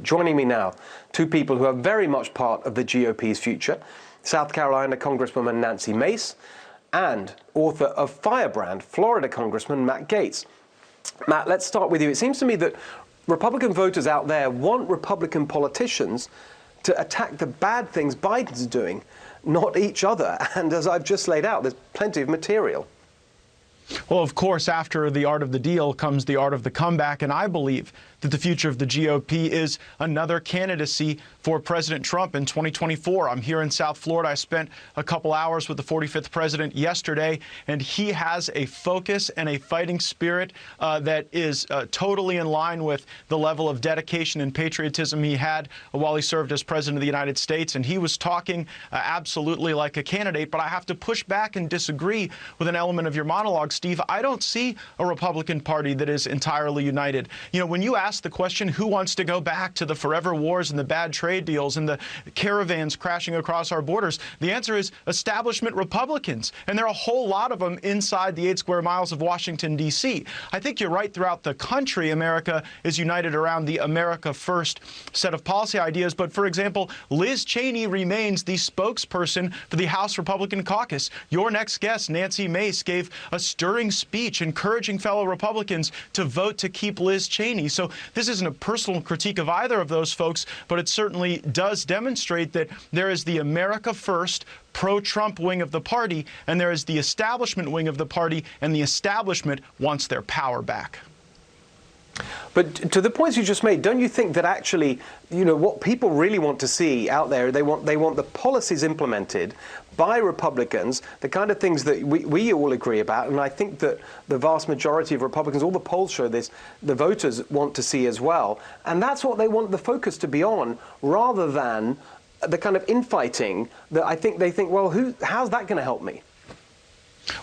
Joining me now, two people who are very much part of the GOP's future, South Carolina Congresswoman Nancy Mace and author of Firebrand, Florida Congressman Matt Gaetz. Matt, let's start with you. It seems to me that Republican voters out there want Republican politicians to attack the bad things Biden's doing, not each other. And as I've just laid out, there's plenty of material. Well, of course, after the art of the deal comes the art of the comeback, and I believe that the future of the GOP is another candidacy for President Trump in 2024. I'm here in South Florida. I spent a couple hours with the 45th president yesterday, and he has a focus and a fighting spirit that is totally in line with the level of dedication and patriotism he had while he served as president of the United States. And he was talking absolutely like a candidate, but I have to push back and disagree with an element of your monologue, Steve. I don't see a Republican Party that is entirely united. You know, when you ask the question, who wants to go back to the forever wars and the bad trade deals and the caravans crashing across our borders, the answer is establishment Republicans. And there are a whole lot of them inside the 8 square miles of Washington, D.C. I think you're right. Throughout the country, America is united around the America First set of policy ideas. But, for example, Liz Cheney remains the spokesperson for the House Republican caucus. Your next guest, Nancy Mace, gave a stirring speech encouraging fellow Republicans to vote to keep Liz Cheney. So this isn't a personal critique of either of those folks, but it certainly does demonstrate that there is the America First pro-Trump wing of the party, and there is the establishment wing of the party, and the establishment wants their power back. But to the points you just made, don't you think that actually, you know, what people really want to see out there, they want the policies implemented by Republicans, the kind of things that we all agree about, and I think that the vast majority of Republicans, all the polls show this, the voters want to see as well. And that's what they want the focus to be on, rather than the kind of infighting that I think they think, well, how's that going to help me?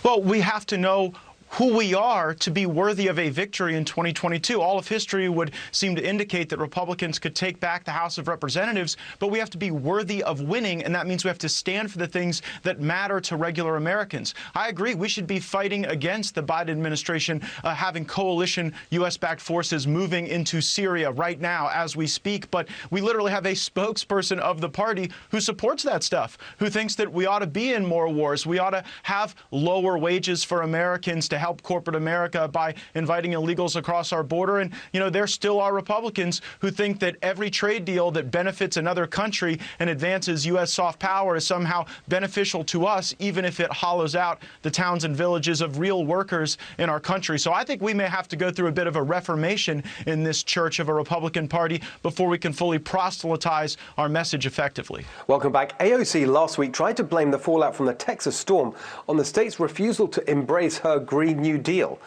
Well, we have to know who we are to be worthy of a victory in 2022. All of history would seem to indicate that Republicans could take back the House of Representatives, but we have to be worthy of winning, and that means we have to stand for the things that matter to regular Americans. I agree, we should be fighting against the Biden administration having coalition U.S.-backed forces moving into Syria right now as we speak, but we literally have a spokesperson of the party who supports that stuff, who thinks that we ought to be in more wars, we ought to have lower wages for Americans to help corporate America by inviting illegals across our border. And, you know, there still are Republicans who think that every trade deal that benefits another country and advances U.S. soft power is somehow beneficial to us, even if it hollows out the towns and villages of real workers in our country. So I think we may have to go through a bit of a reformation in this church of a Republican Party before we can fully proselytize our message effectively. Welcome back. AOC last week tried to blame the fallout from the Texas storm on the state's refusal to embrace her Green New Deal.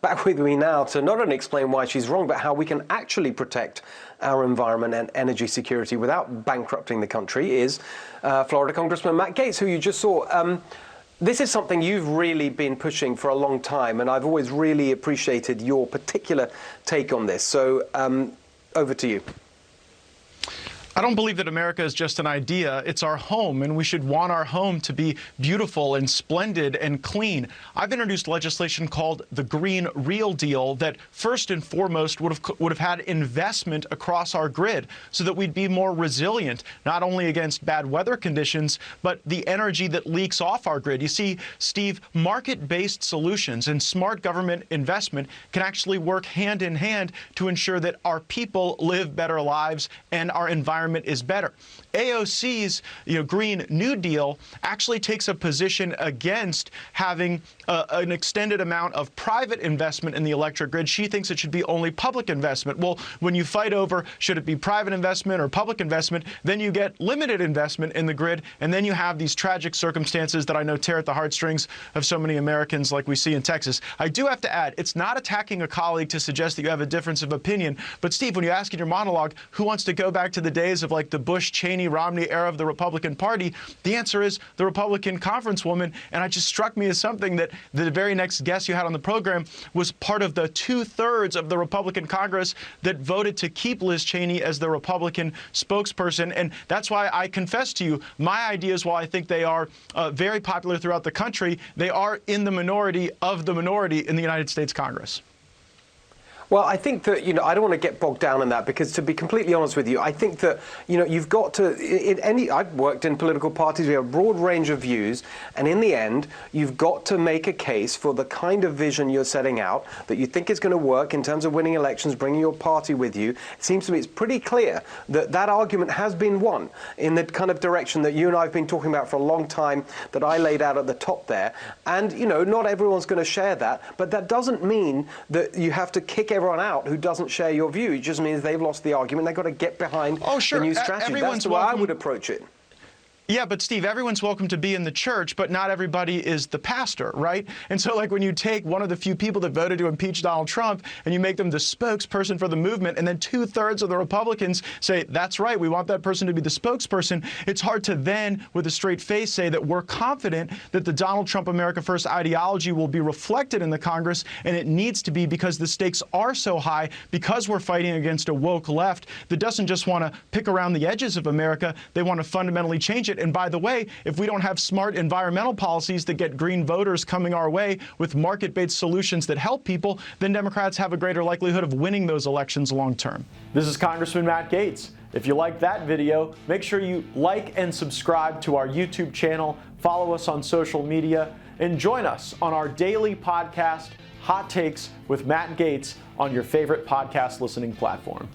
Back with me now to not only explain why she's wrong, but how we can actually protect our environment and energy security without bankrupting the country is Florida Congressman Matt Gaetz, who you just saw. This is something you've really been pushing for a long time, and I've always really appreciated your particular take on this. So over to you. I don't believe that America is just an idea. It's our home, and we should want our home to be beautiful and splendid and clean. I've introduced legislation called the Green Real Deal that first and foremost would have had investment across our grid so that we'd be more resilient, not only against bad weather conditions, but the energy that leaks off our grid. You see, Steve, market-based solutions and smart government investment can actually work hand in hand to ensure that our people live better lives and our environment is better. AOC's Green New Deal actually takes a position against having an extended amount of private investment in the electric grid. She thinks it should be only public investment. Well, when you fight over should it be private investment or public investment, then you get limited investment in the grid, and then you have these tragic circumstances that I know tear at the heartstrings of so many Americans like we see in Texas. I do have to add, it's not attacking a colleague to suggest that you have a difference of opinion, but Steve, when you ask in your monologue who wants to go back to the days of like the Bush, Cheney, Romney era of the Republican Party, the answer is the Republican conferencewoman. And it just struck me as something that the very next guest you had on the program was part of the 2/3 of the Republican Congress that voted to keep Liz Cheney as the Republican spokesperson. And that's why I confess to you, my ideas, while I think they are very popular throughout the country, they are in the minority of the minority in the United States Congress. Well, I think that, I don't want to get bogged down in that because, to be completely honest with you, I think that, you've got to, I've worked in political parties, we have a broad range of views, and in the end, you've got to make a case for the kind of vision you're setting out that you think is going to work in terms of winning elections, bringing your party with you. It seems to me it's pretty clear that that argument has been won in the kind of direction that you and I have been talking about for a long time, that I laid out at the top there. And, not everyone's going to share that, but that doesn't mean that you have to kick everyone out who doesn't share your view. It just means they've lost the argument. They've got to get behind the new strategy. That's the way I would approach it. Yeah, but Steve, everyone's welcome to be in the church, but not everybody is the pastor, right? And so, like, when you take one of the few people that voted to impeach Donald Trump and you make them the spokesperson for the movement, and then 2/3 of the Republicans say, that's right, we want that person to be the spokesperson, it's hard to then, with a straight face, say that we're confident that the Donald Trump America First ideology will be reflected in the Congress, and it needs to be, because the stakes are so high, because we're fighting against a woke left that doesn't just want to pick around the edges of America, they want to fundamentally change it. And by the way, if we don't have smart environmental policies that get green voters coming our way with market-based solutions that help people, then Democrats have a greater likelihood of winning those elections long term. This is Congressman Matt Gaetz. If you liked that video, make sure you like and subscribe to our YouTube channel, follow us on social media, and join us on our daily podcast, Hot Takes with Matt Gaetz, on your favorite podcast listening platform.